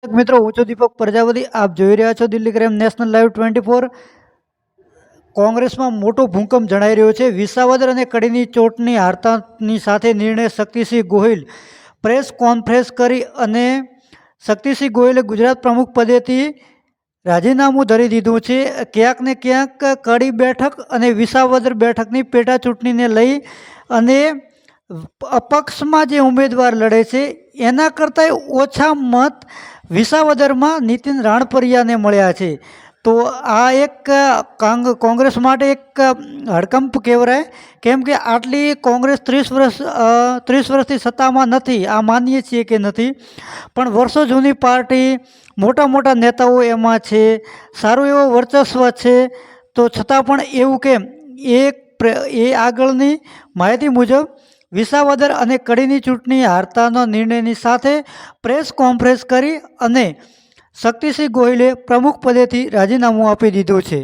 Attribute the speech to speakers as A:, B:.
A: મિત્રો, હું છું દીપક પ્રજાપતિ. આપ જોઈ રહ્યા છો દિલ્હી ક્રાઇમ નેશનલ લાઈવ 24. કોંગ્રેસમાં મોટો ભૂકંપ જણાઈ રહ્યો છે. વિસાવદર અને કડીની ચોટની હારતાની સાથે નિર્ણય. શક્તિસિંહ ગોહિલ પ્રેસ કોન્ફરન્સ કરી અને શક્તિસિંહ ગોહિલે ગુજરાત પ્રમુખ પદેથી રાજીનામું ધરી દીધું છે. ક્યાંક ને ક્યાંક કડી બેઠક અને વિસાવદર બેઠકની પેટા ચૂંટણીને લઈ અને અપક્ષમાં જે ઉમેદવાર લડે છે એના કરતાં ઓછા મત વિસાવદરમાં નીતિન રાણપરિયાને મળ્યા છે. તો આ એક કોંગ્રેસ માટે એક હડકંપ કહેવાય, કેમ કે આટલી કોંગ્રેસ 30 વર્ષથી સત્તામાં નથી. આ માનીએ છીએ કે નથી, પણ વર્ષો જૂની પાર્ટી, મોટા મોટા નેતાઓ એમાં છે, સારું એવો વર્ચસ્વ છે. તો છતાં પણ એવું કેમ એ આગળની માહિતી મુજબ વિસાવદર અને કડીની ચૂંટણી હારતાના નિર્ણયની સાથે પ્રેસ કોન્ફરન્સ કરી અને શક્તિસિંહ ગોહિલે પ્રમુખ પદેથી રાજીનામું આપી દીધું છે.